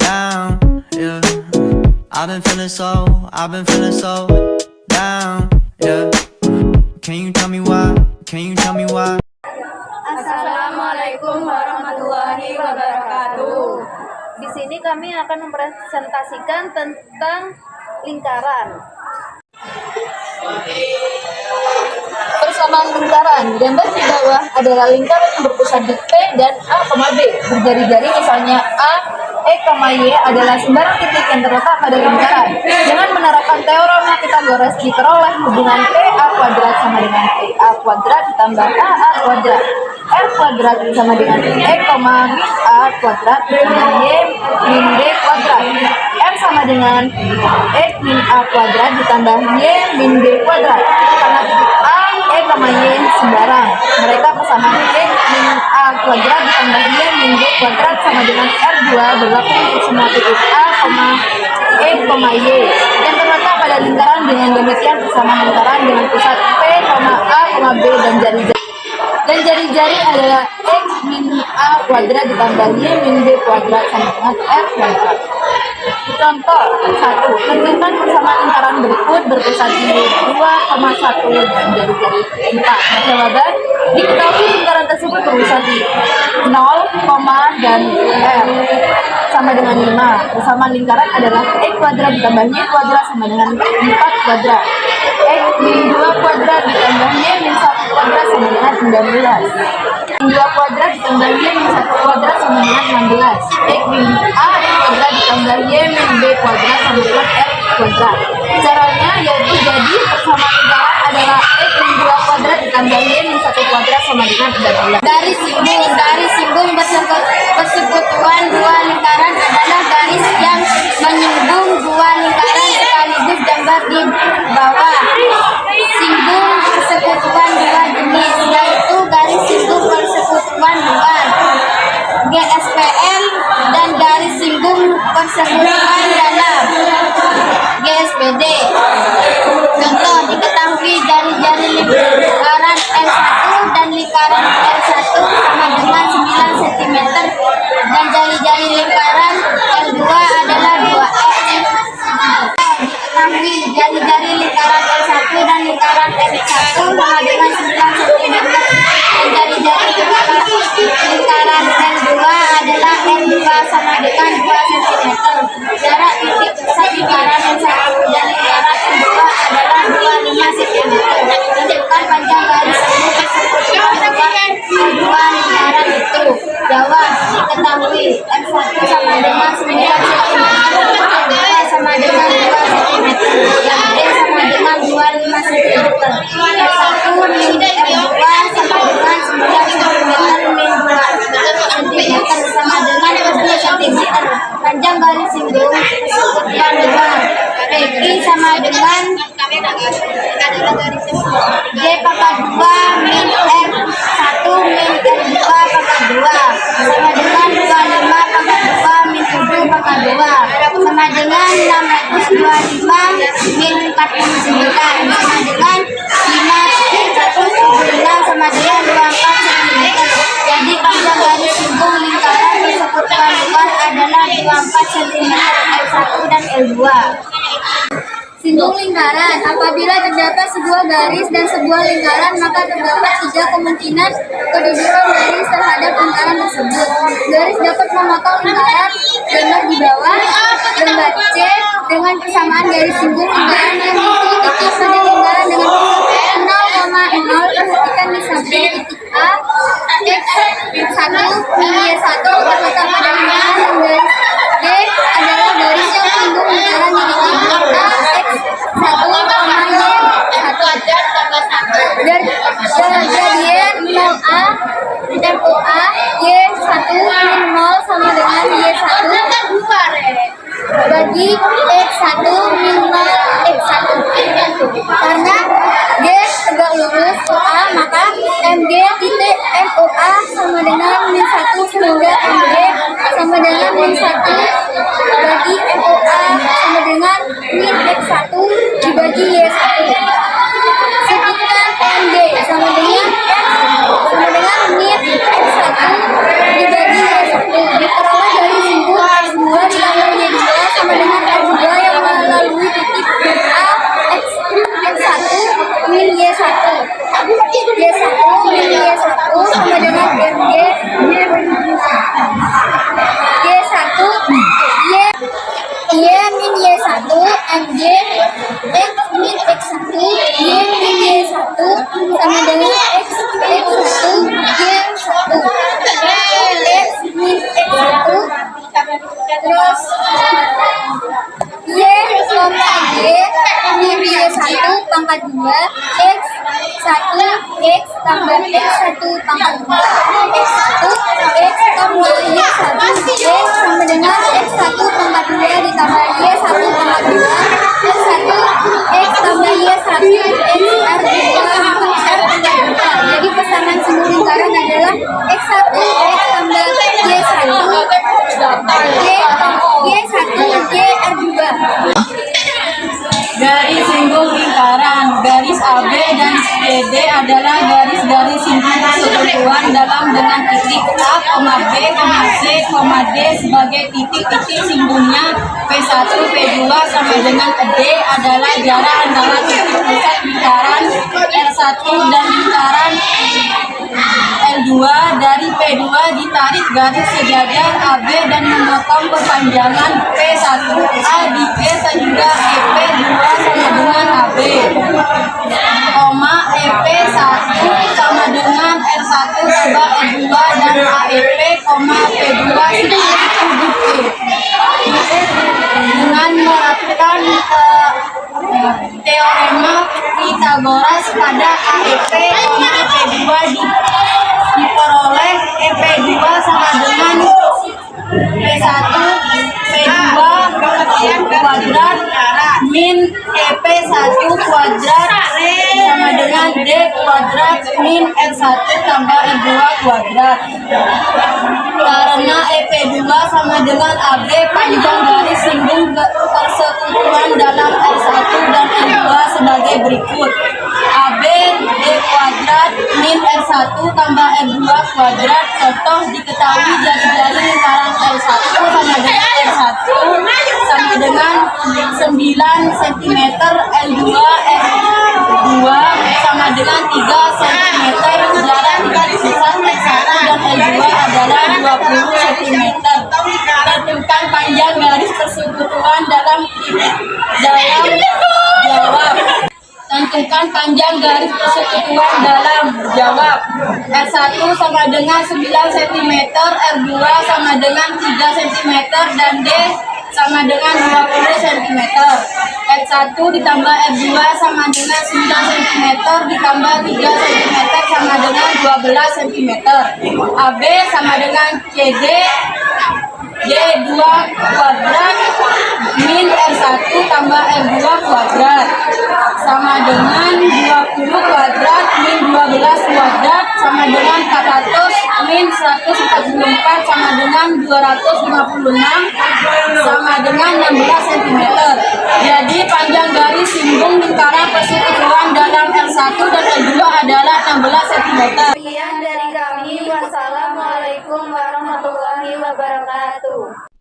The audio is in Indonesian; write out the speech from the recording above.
down, yeah. I've been feeling so down, yeah. Can you tell me why? Can you tell me why? Assalamualaikum warahmatullahi wabarakatuh. Di sini kami akan mempresentasikan tentang lingkaran. Persamaan lingkaran. Gambar di bawah adalah lingkaran yang berpusat di P dan A, B. Berjari-jari misalnya A, E, Y adalah sembarang titik yang terletak pada lingkaran. Dengan menerapkan teorema Pythagoras diperoleh hubungan PA kuadrat sama dengan PA kuadrat ditambah AA kuadrat. R kuadrat sama dengan E, min A kuadrat ditambah Y min B kuadrat. R sama dengan E min A kuadrat ditambah Y min B kuadrat. Karena titik A, E, Y sembarang, mereka persamaan E min A kuadrat ditambah Y min B kuadrat sama dengan R2 berlaku untuk semua titik A, E, Y yang terletak pada lingkaran. Dengan demikian persamaan lingkaran dengan pusat P, A, B dan jari-jari adalah X min A kuadrat ditambah Y min B kuadrat sama dengan R kuadrat. Contoh 1. Tentukan persamaan lingkaran berikut berpusat di 2,1 dan jari-jari 4. Jawaban: diketahui lingkaran tersebut berpusat di 0, dan R sama dengan 5. Persamaan lingkaran adalah X kuadrat ditambah Y kuadrat sama dengan 4 kuadrat. X min 2 kuadrat ditambah Y min 1 kuadrat sama dengan 19. Min 2 kuadrat ditambah Y min 1 kuadrat sama dengan 16. X min A kuadrat ditambah Y min B kuadrat sama dengan R kuadrat. Caranya yaitu jadi persamaan lingkaran adalah X min 2 kuadrat ditambah Y min 1 kuadrat sama dengan 13. Garis singgung persekutuan dua lingkaran adalah garis yang menyinggung dua lingkaran sekaligus gambar di bawah. Singgung persekutuan dua jenis, yaitu garis singgung persekutuan luar GSPL dan garis singgung persekutuan dalam GSPD. Contoh, diketahui jari-jari lingkaran L1 dan lingkaran R1 sama dengan 9 cm dan jari-jari lingkaran L2 adalah 2x. Diketahui jari-jari lingkaran L1 dan lingkaran R1 sama dengan 9 cm dan jari-jari lingkaran L2 adalah L2 sama dengan 2 cm. Jarak titik pusat lingkaran L1 dan lingkaran L2 adalah 25 cm. Tunjukkan panjang garis singgung persekutuan dua lingkaran itu. Jawab: diketahui L1 sama dengan 9 cm, L2 sama dengan 2 cm, yang D sama dengan 25 cm. L1 min L2 sama dengan 9 cm min 2 cm sama dengan 2 cm. Panjang garis singgung persekutuan dua PQ sama dengan J pangkat 2 min R1 min R2 pangkat 2 sama dengan 25 pangkat 2 min 7 pangkat 2 sama dengan 625 min 49 sama dengan 5 sama dengan 24 cm. Jadi panjang garis singgung lingkaran persekutuan luar adalah 24 cm L1 dan L2. Singgung lingkaran. Apabila terdapat sebuah garis dan sebuah lingkaran, maka terdapat 3 kemungkinan kedudukan garis terhadap lingkaran tersebut. Garis dapat memotong lingkaran. Gambar di bawah, gambar C dengan persamaan garis singgung lingkaran yang memiliki titik pada lingkaran dengan titik 0,0. Perhatikan di samping titik A, X1 min Y1 terletak pada lingkaran dan garis D adalah garis yang singgung lingkaran di titik A, X1, Jadian 0A MOA Y1 min 0 sama dengan Y1 bagi X1 min 0 X1. Karena G tegak lurus OA, maka MG titik MOA sama dengan min 1 sehingga MG sama dengan min 1 bagi MOA sama dengan min X1 dibagi Y1. Sebutkan MG sama dengan X sama dengan min X1 dibagi Y1. Diperoleh dari singgung X2 ditambah X1 X tambah X1 pangkat 2 X1 X tambah Y1 X sama dengan X1 pangkat 2 ditambah Y1 pangkat 2 X1 X tambah Y1 X R2 R pangkat 2. Jadi pasangan sumbu lingkaran adalah X1 X tambah Y1 Y1 Y R2. Garis singgung lingkaran. Garis AB dan CD adalah garis-garis singgung persekutuan dalam dengan titik A, B, C, D sebagai titik-titik singgungnya. P1, P2 sama dengan D adalah jarak antara titik pusat lingkaran R1 dan lingkaran L2. Dari P2 ditarik garis sejajar AB dan memotong perpanjangan P1A di E sehingga EP2 sama dengan AB, EP1 sama dengan R1 tambah R2 dan AEP, P2 dengan menerapkan teorema Pythagoras pada AEP, P2 diperoleh EP2 sama dengan P1 P2 kuadrat min EP1 kuadrat sama dengan D kuadrat min R1 tambah R2 kuadrat. Karena EP2 sama dengan AB, panjang garis singgung persekutuan dalam R1 dan R2 sebagai berikut. AB D kuadrat min R1 tambah R2 kuadrat. Contoh diketahui jari-jari lingkaran R1 sama dengan R1 sama dengan 9 cm, L2 R2 sama dengan 3 cm. Jarak titik pusat R1 dan L2 adalah 20 cm. Tentukan panjang garis persekutuan dalam jawab. Tentukan panjang garis persekutuan dalam jawab. R1 sama dengan 9 cm, R2 sama dengan 3 cm, dan D sama dengan 20 cm. R1 ditambah R2 sama dengan 9 cm ditambah 3 cm sama dengan 12 cm. AB sama dengan CD D2 kuadrat min R1 tambah R2 kuadrat sama dengan 20 kuadrat min 12 kuadrat sama dengan 400 min 144 sama dengan 256 sama dengan 16 cm. Jadi panjang garis singgung lingkaran persekutuan dalam R1 dan R2 adalah 16 cm. Sekian dari kami. Wassalamualaikum warahmatullahi wabarakatuh.